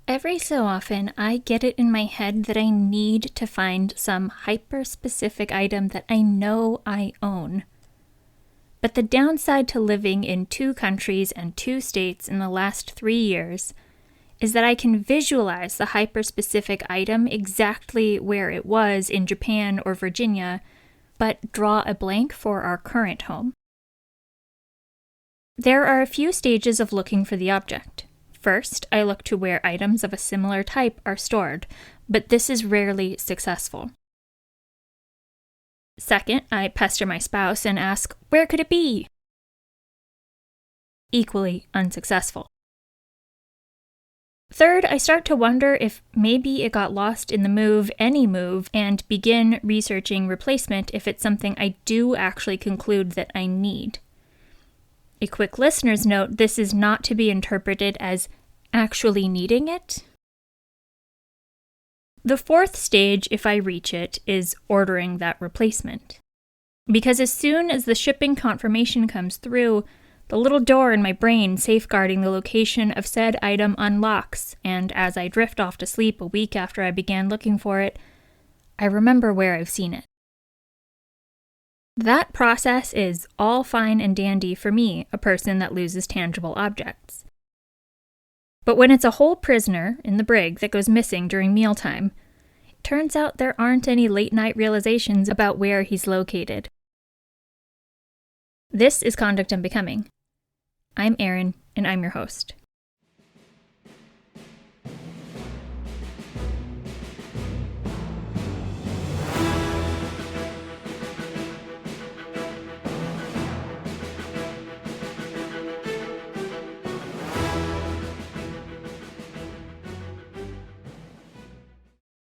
Every so often, I get it in my head that I need to find some hyper-specific item that I know I own. But the downside to living in 2 countries and 2 states in the last 3 years is that I can visualize the hyper-specific item exactly where it was in Japan or Virginia, but draw a blank for our current home. There are a few stages of looking for the object. First, I look to where items of a similar type are stored, but this is rarely successful. Second, I pester my spouse and ask, "Where could it be?" Equally unsuccessful. Third, I start to wonder if maybe it got lost in the move, any move, and begin researching replacement if it's something I do actually conclude that I need. A quick listener's note, this is not to be interpreted as actually needing it. The fourth stage, if I reach it, is ordering that replacement. Because as soon as the shipping confirmation comes through, the little door in my brain safeguarding the location of said item unlocks, and as I drift off to sleep a week after I began looking for it, I remember where I've seen it. That process is all fine and dandy for me, a person that loses tangible objects. But when it's a whole prisoner in the brig that goes missing during mealtime, it turns out there aren't any late-night realizations about where he's located. This is Conduct Unbecoming. I'm Erin, and I'm your host.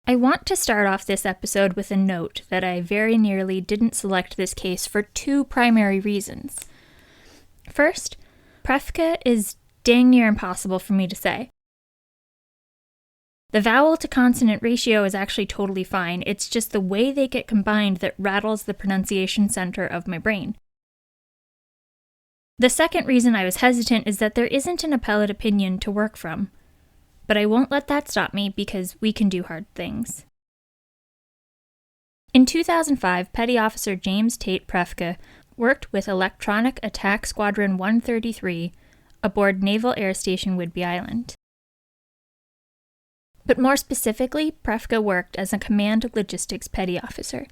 I want to start off this episode with a note that I very nearly didn't select this case for 2 primary reasons. First, Praefke is dang near impossible for me to say. The vowel to consonant ratio is actually totally fine, it's just the way they get combined that rattles the pronunciation center of my brain. The second reason I was hesitant is that there isn't an appellate opinion to work from. But I won't let that stop me because we can do hard things. In 2005, Petty Officer James Tate Praefke worked with Electronic Attack Squadron 133 aboard Naval Air Station Whidbey Island. But more specifically, Praefke worked as a Command Logistics Petty Officer.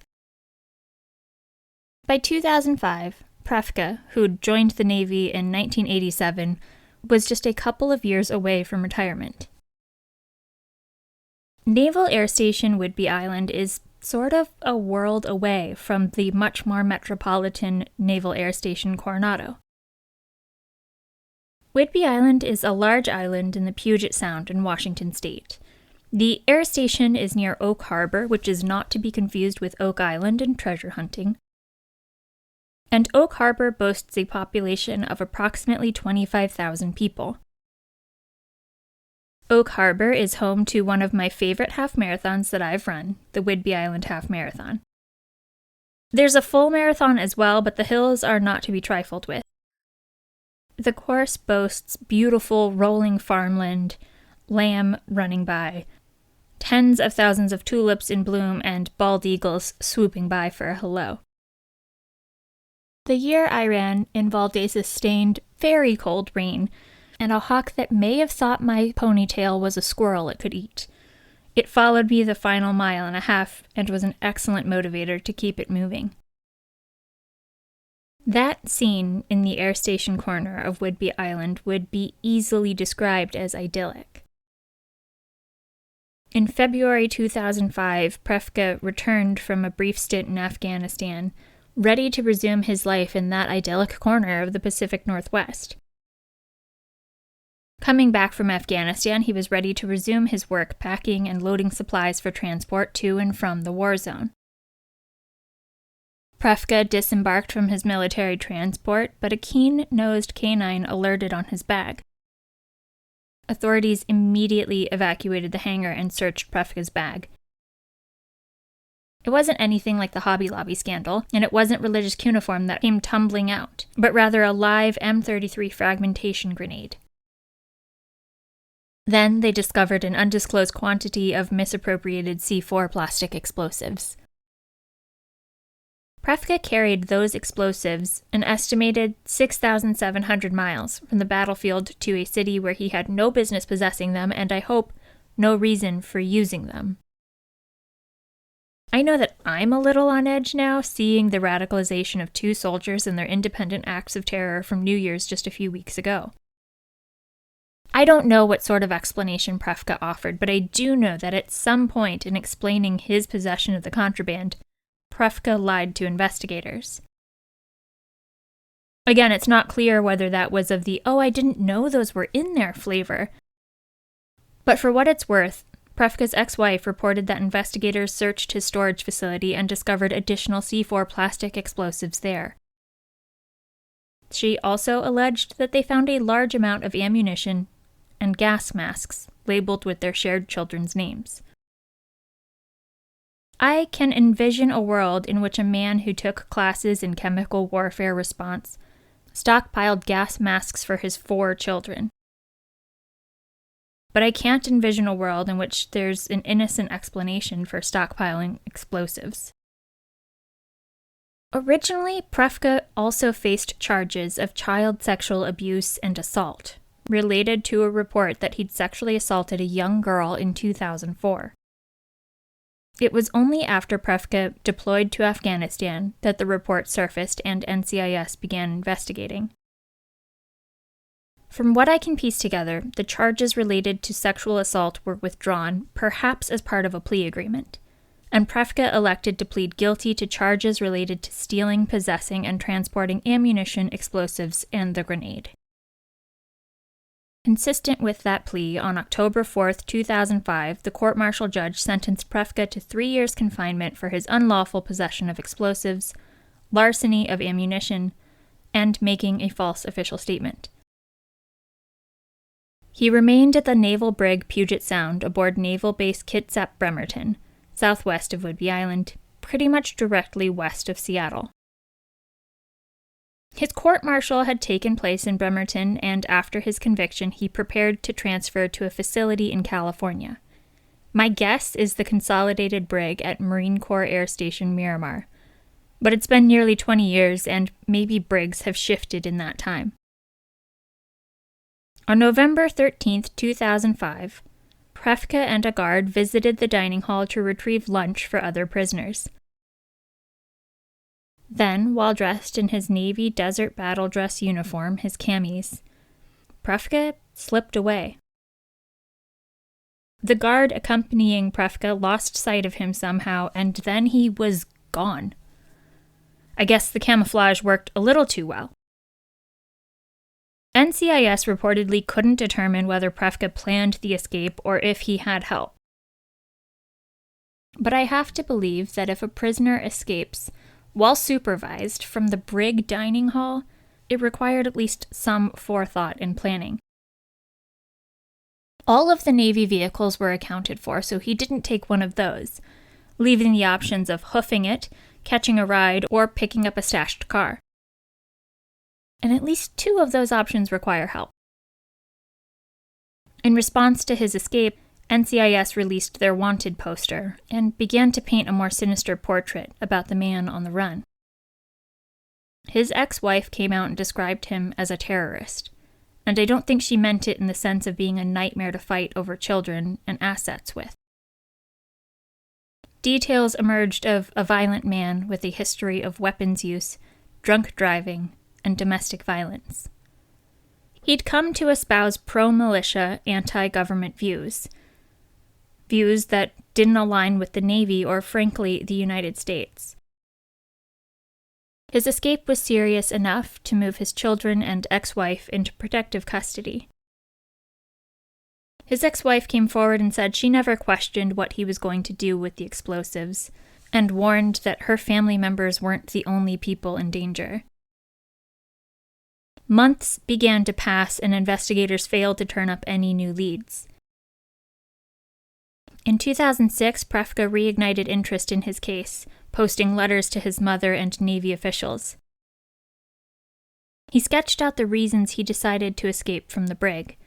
By 2005, Praefke, who'd joined the Navy in 1987, was just a couple of years away from retirement. Naval Air Station Whidbey Island is sort of a world away from the much more metropolitan Naval Air Station Coronado. Whidbey Island is a large island in the Puget Sound in Washington state. The air station is near Oak Harbor, which is not to be confused with Oak Island and treasure hunting. And Oak Harbor boasts a population of approximately 25,000 people. Oak Harbor is home to one of my favorite half marathons that I've run, the Whidbey Island Half Marathon. There's a full marathon as well, but the hills are not to be trifled with. The course boasts beautiful rolling farmland, lamb running by, tens of thousands of tulips in bloom, and bald eagles swooping by for a hello. The year I ran involved a sustained, very cold rain, and a hawk that may have thought my ponytail was a squirrel it could eat. It followed me the final mile and a half, and was an excellent motivator to keep it moving. That scene in the air station corner of Whidbey Island would be easily described as idyllic. In February 2005, Praefke returned from a brief stint in Afghanistan, ready to resume his life in that idyllic corner of the Pacific Northwest. Coming back from Afghanistan, he was ready to resume his work packing and loading supplies for transport to and from the war zone. Praefke disembarked from his military transport, but a keen-nosed canine alerted on his bag. Authorities immediately evacuated the hangar and searched Praefke's bag. It wasn't anything like the Hobby Lobby scandal, and it wasn't religious cuneiform that came tumbling out, but rather a live M33 fragmentation grenade. Then they discovered an undisclosed quantity of misappropriated C4 plastic explosives. Praefke carried those explosives an estimated 6,700 miles from the battlefield to a city where he had no business possessing them and, I hope, no reason for using them. I know that I'm a little on edge now, seeing the radicalization of 2 soldiers and their independent acts of terror from New Year's just a few weeks ago. I don't know what sort of explanation Praefke offered, but I do know that at some point in explaining his possession of the contraband, Praefke lied to investigators. Again, it's not clear whether that was of the, "oh, I didn't know those were in there" flavor. But for what it's worth, Praefke's ex-wife reported that investigators searched his storage facility and discovered additional C4 plastic explosives there. She also alleged that they found a large amount of ammunition and gas masks labeled with their shared children's names. I can envision a world in which a man who took classes in chemical warfare response stockpiled gas masks for his 4 children. But I can't envision a world in which there's an innocent explanation for stockpiling explosives. Originally, Praefke also faced charges of child sexual abuse and assault, related to a report that he'd sexually assaulted a young girl in 2004. It was only after Praefke deployed to Afghanistan that the report surfaced and NCIS began investigating. From what I can piece together, the charges related to sexual assault were withdrawn, perhaps as part of a plea agreement, and Praefke elected to plead guilty to charges related to stealing, possessing, and transporting ammunition, explosives, and the grenade. Consistent with that plea, on October 4, 2005, the court-martial judge sentenced Praefke to 3 years confinement for his unlawful possession of explosives, larceny of ammunition, and making a false official statement. He remained at the naval brig Puget Sound aboard Naval Base Kitsap Bremerton, southwest of Whidbey Island, pretty much directly west of Seattle. His court-martial had taken place in Bremerton, and after his conviction, he prepared to transfer to a facility in California. My guess is the Consolidated Brig at Marine Corps Air Station Miramar, but it's been nearly 20 years, and maybe brigs have shifted in that time. On November 13, 2005, Praefke and a guard visited the dining hall to retrieve lunch for other prisoners. Then, while dressed in his Navy desert battle dress uniform, his camis, Praefke slipped away. The guard accompanying Praefke lost sight of him somehow, and then he was gone. I guess the camouflage worked a little too well. NCIS reportedly couldn't determine whether Praefke planned the escape or if he had help. But I have to believe that if a prisoner escapes while supervised from the brig dining hall, it required at least some forethought and planning. All of the Navy vehicles were accounted for, so he didn't take one of those, leaving the options of hoofing it, catching a ride, or picking up a stashed car. And at least 2 of those options require help. In response to his escape, NCIS released their wanted poster and began to paint a more sinister portrait about the man on the run. His ex-wife came out and described him as a terrorist, and I don't think she meant it in the sense of being a nightmare to fight over children and assets with. Details emerged of a violent man with a history of weapons use, drunk driving, and domestic violence. He'd come to espouse pro-militia, anti-government views that didn't align with the Navy or, frankly, the United States. His escape was serious enough to move his children and ex-wife into protective custody. His ex-wife came forward and said she never questioned what he was going to do with the explosives, and warned that her family members weren't the only people in danger. Months began to pass, and investigators failed to turn up any new leads. In 2006, Praefke reignited interest in his case, posting letters to his mother and Navy officials. He sketched out the reasons he decided to escape from the brig.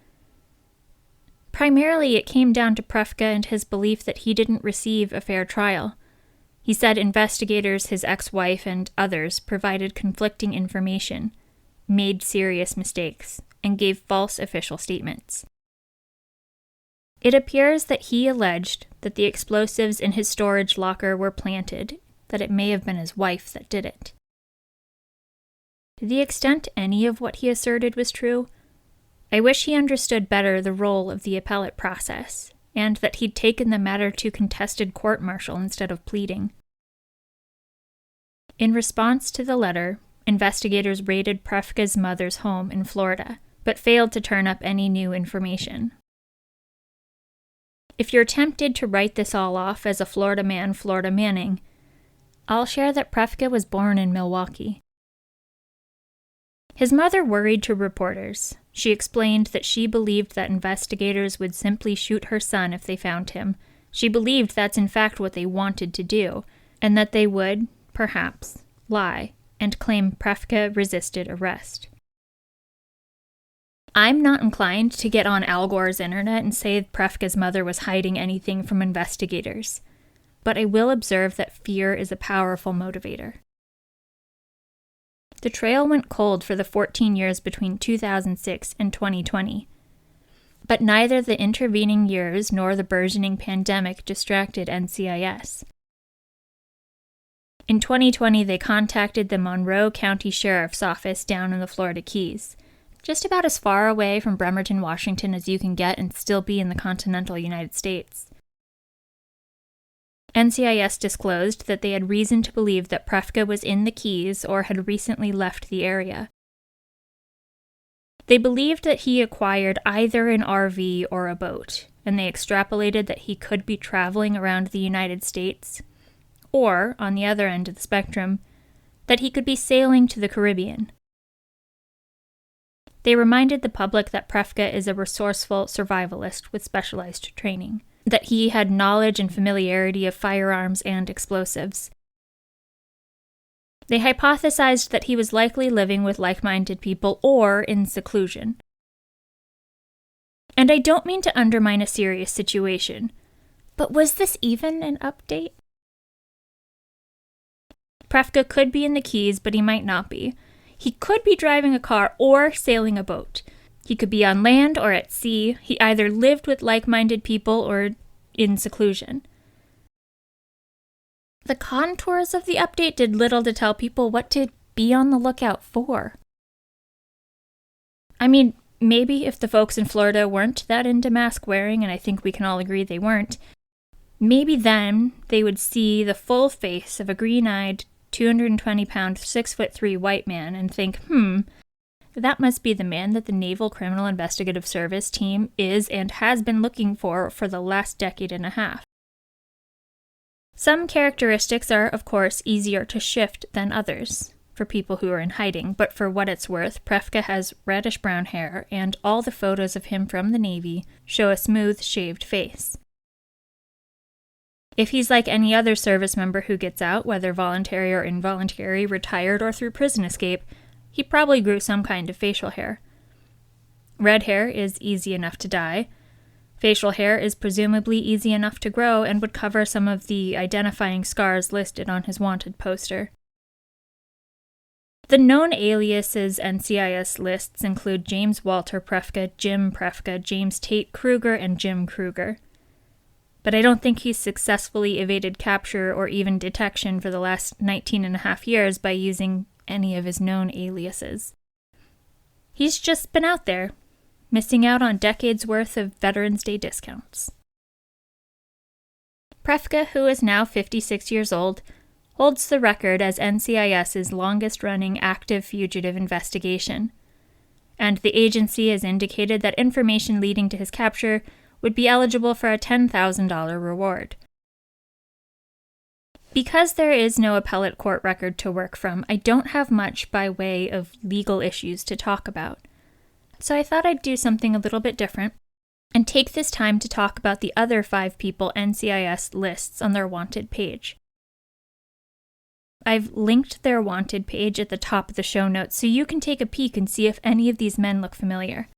Primarily, it came down to Praefke and his belief that he didn't receive a fair trial. He said investigators, his ex-wife, and others provided conflicting information, made serious mistakes, and gave false official statements. It appears that he alleged that the explosives in his storage locker were planted, that it may have been his wife that did it. To the extent any of what he asserted was true, I wish he understood better the role of the appellate process, and that he'd taken the matter to contested court-martial instead of pleading. In response to the letter, investigators raided Praefke's mother's home in Florida, but failed to turn up any new information. If you're tempted to write this all off as a Florida man, Florida Manning, I'll share that Praefke was born in Milwaukee. His mother worried to reporters. She explained that she believed that investigators would simply shoot her son if they found him. She believed that's in fact what they wanted to do, and that they would, perhaps, lie and claim Praefke resisted arrest. I'm not inclined to get on Al Gore's internet and say Praefke's mother was hiding anything from investigators, but I will observe that fear is a powerful motivator. The trail went cold for the 14 years between 2006 and 2020, but neither the intervening years nor the burgeoning pandemic distracted NCIS. In 2020, they contacted the Monroe County Sheriff's Office down in the Florida Keys, just about as far away from Bremerton, Washington as you can get and still be in the continental United States. NCIS disclosed that they had reason to believe that Praefke was in the Keys or had recently left the area. They believed that he acquired either an RV or a boat, and they extrapolated that he could be traveling around the United States, or, on the other end of the spectrum, that he could be sailing to the Caribbean. They reminded the public that Praefke is a resourceful survivalist with specialized training, that he had knowledge and familiarity of firearms and explosives. They hypothesized that he was likely living with like-minded people or in seclusion. And I don't mean to undermine a serious situation, but was this even an update? Praefke could be in the Keys, but he might not be. He could be driving a car or sailing a boat. He could be on land or at sea. He either lived with like-minded people or in seclusion. The contours of the update did little to tell people what to be on the lookout for. I mean, maybe if the folks in Florida weren't that into mask wearing, and I think we can all agree they weren't, maybe then they would see the full face of a green-eyed, 220-pound, 6'3" white man and think, that must be the man that the Naval Criminal Investigative Service team is and has been looking for the last decade and a half. Some characteristics are, of course, easier to shift than others for people who are in hiding, but for what it's worth, Praefke has reddish-brown hair, and all the photos of him from the Navy show a smooth, shaved face. If he's like any other service member who gets out, whether voluntary or involuntary, retired or through prison escape, he probably grew some kind of facial hair. Red hair is easy enough to dye. Facial hair is presumably easy enough to grow and would cover some of the identifying scars listed on his wanted poster. The known aliases NCIS lists include James Walter Praefke, Jim Praefke, James Tate Kruger, and Jim Kruger. But I don't think he's successfully evaded capture or even detection for the last 19 and a half years by using any of his known aliases. He's just been out there, missing out on decades worth of Veterans Day discounts. Praefke, who is now 56 years old, holds the record as NCIS's longest-running active fugitive investigation, and the agency has indicated that information leading to his capture would be eligible for a $10,000 reward. Because there is no appellate court record to work from, I don't have much by way of legal issues to talk about. So I thought I'd do something a little bit different and take this time to talk about the other 5 people NCIS lists on their wanted page. I've linked their wanted page at the top of the show notes so you can take a peek and see if any of these men look familiar.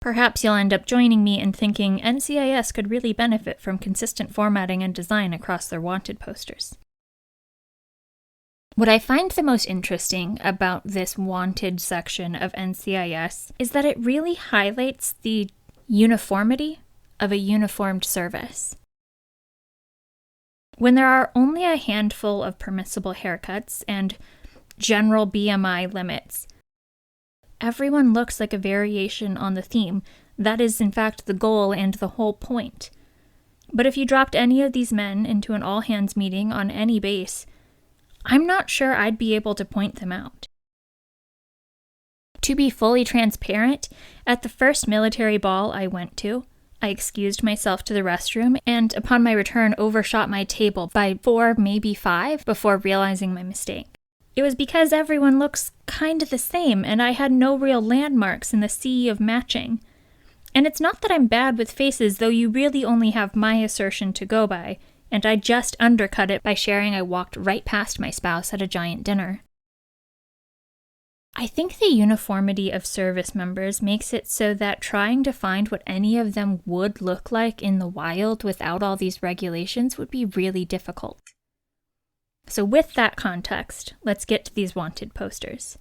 Perhaps you'll end up joining me in thinking NCIS could really benefit from consistent formatting and design across their wanted posters. What I find the most interesting about this wanted section of NCIS is that it really highlights the uniformity of a uniformed service. When there are only a handful of permissible haircuts and general BMI limits, everyone looks like a variation on the theme. That is, in fact, the goal and the whole point. But if you dropped any of these men into an all-hands meeting on any base, I'm not sure I'd be able to point them out. To be fully transparent, at the first military ball I went to, I excused myself to the restroom and, upon my return, overshot my table by 4, maybe 5, before realizing my mistake. It was because everyone looks kind of the same, and I had no real landmarks in the sea of matching. And it's not that I'm bad with faces, though you really only have my assertion to go by, and I just undercut it by sharing I walked right past my spouse at a giant dinner. I think the uniformity of service members makes it so that trying to find what any of them would look like in the wild without all these regulations would be really difficult. So with that context, let's get to these wanted posters.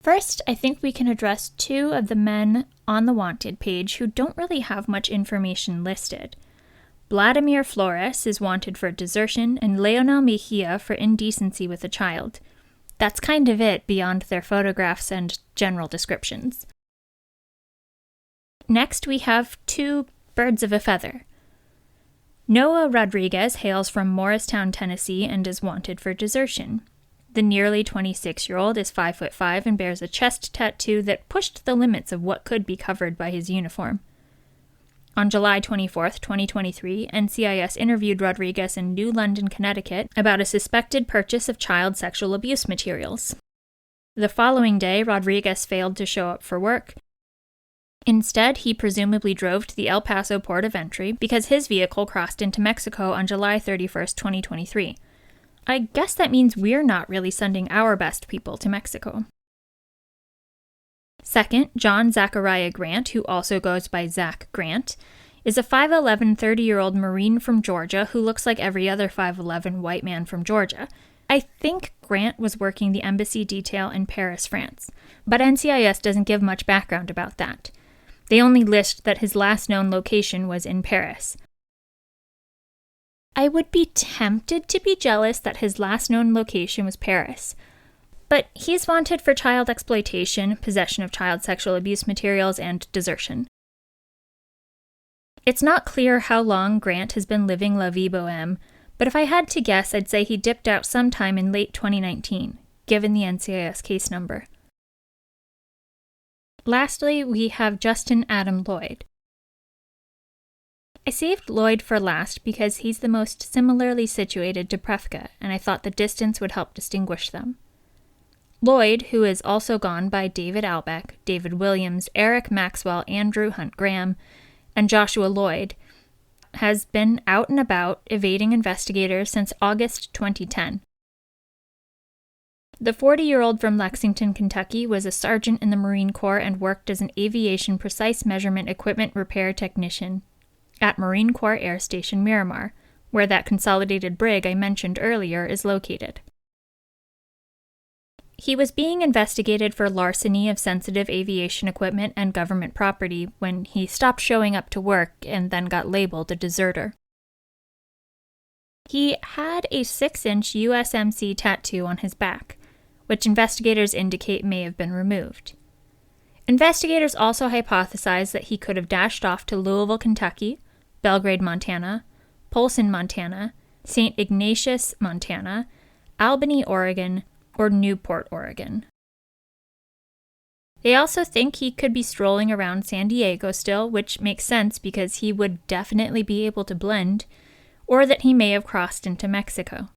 First, I think we can address 2 of the men on the wanted page who don't really have much information listed. Vladimir Flores is wanted for desertion, and Leonel Mejia for indecency with a child. That's kind of it beyond their photographs and general descriptions. Next, we have 2 birds of a feather. Noah Rodriguez hails from Morristown, Tennessee, and is wanted for desertion. The nearly 26-year-old is 5'5" and bears a chest tattoo that pushed the limits of what could be covered by his uniform. On July 24, 2023, NCIS interviewed Rodriguez in New London, Connecticut, about a suspected purchase of child sexual abuse materials. The following day, Rodriguez failed to show up for work. Instead, he presumably drove to the El Paso port of entry because his vehicle crossed into Mexico on July 31, 2023. I guess that means we're not really sending our best people to Mexico. Second, John Zachariah Grant, who also goes by Zach Grant, is a 5'11", 30-year-old Marine from Georgia who looks like every other 5'11" white man from Georgia. I think Grant was working the embassy detail in Paris, France, but NCIS doesn't give much background about that. They only list that his last known location was in Paris. I would be tempted to be jealous that his last known location was Paris, but he's wanted for child exploitation, possession of child sexual abuse materials, and desertion. It's not clear how long Grant has been living La Vie Boheme, but if I had to guess, I'd say he dipped out sometime in late 2019, given the NCIS case number. Lastly, we have Justin Adam Lloyd. I saved Lloyd for last because he's the most similarly situated to Praefke, and I thought the distance would help distinguish them. Lloyd, who is also gone by David Albeck, David Williams, Eric Maxwell, Andrew Hunt Graham, and Joshua Lloyd, has been out and about evading investigators since August 2010. The 40-year-old from Lexington, Kentucky was a sergeant in the Marine Corps and worked as an aviation precise measurement equipment repair technician at Marine Corps Air Station Miramar, where that consolidated brig I mentioned earlier is located. He was being investigated for larceny of sensitive aviation equipment and government property when he stopped showing up to work and then got labeled a deserter. He had a 6-inch USMC tattoo on his back, which investigators indicate may have been removed. Investigators also hypothesize that he could have dashed off to Louisville, Kentucky, Belgrade, Montana, Polson, Montana, St. Ignatius, Montana, Albany, Oregon, or Newport, Oregon. They also think he could be strolling around San Diego still, which makes sense because he would definitely be able to blend, or that he may have crossed into Mexico.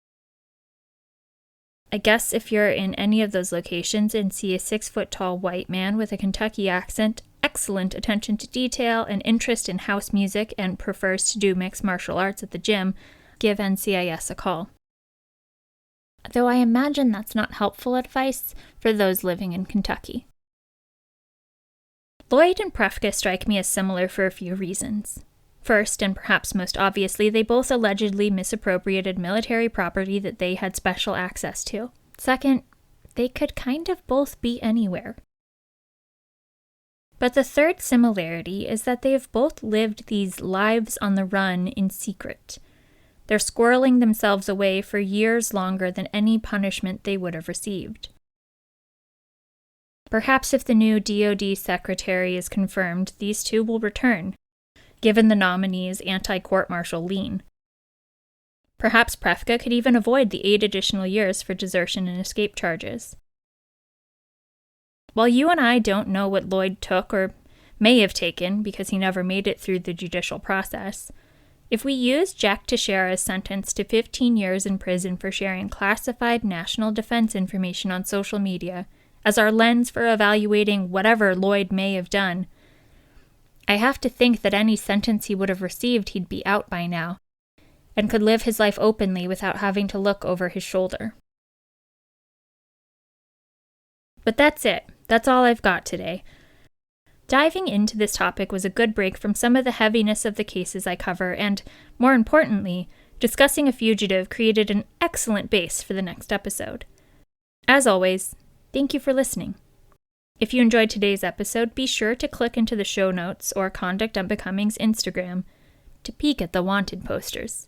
I guess if you're in any of those locations and see a 6-foot-tall white man with a Kentucky accent, excellent attention to detail, and interest in house music, and prefers to do mixed martial arts at the gym, give NCIS a call. Though I imagine that's not helpful advice for those living in Kentucky. Lloyd and Praefke strike me as similar for a few reasons. First, and perhaps most obviously, they both allegedly misappropriated military property that they had special access to. Second, they could kind of both be anywhere. But the third similarity is that they have both lived these lives on the run in secret. They're squirreling themselves away for years longer than any punishment they would have received. Perhaps if the new DoD secretary is confirmed, these two will return, given the nominee's anti-court-martial lean. Perhaps Praefke could even avoid the 8 additional years for desertion and escape charges. While you and I don't know what Lloyd took or may have taken because he never made it through the judicial process, if we use Jack Teixeira's sentence to 15 years in prison for sharing classified national defense information on social media as our lens for evaluating whatever Lloyd may have done, I have to think that any sentence he would have received he'd be out by now, and could live his life openly without having to look over his shoulder. But that's it. That's all I've got today. Diving into this topic was a good break from some of the heaviness of the cases I cover, and, more importantly, discussing a fugitive created an excellent base for the next episode. As always, thank you for listening. If you enjoyed today's episode, be sure to click into the show notes or Conduct Unbecoming's Instagram to peek at the wanted posters.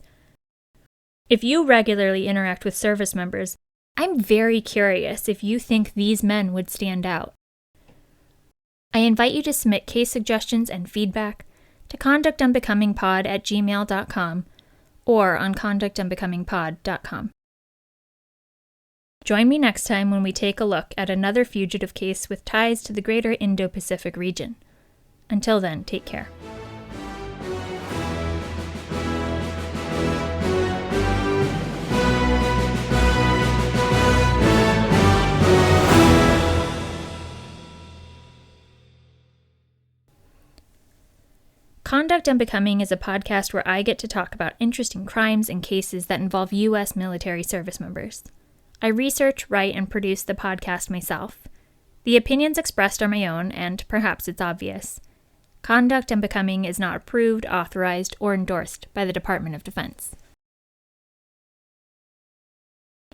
If you regularly interact with service members, I'm very curious if you think these men would stand out. I invite you to submit case suggestions and feedback to conductunbecomingpod@gmail.com or on conductunbecomingpod.com. Join me next time when we take a look at another fugitive case with ties to the greater Indo-Pacific region. Until then, take care. Conduct Unbecoming is a podcast where I get to talk about interesting crimes and cases that involve U.S. military service members. I research, write, and produce the podcast myself. The opinions expressed are my own, and perhaps it's obvious. Conduct Unbecoming is not approved, authorized, or endorsed by the Department of Defense.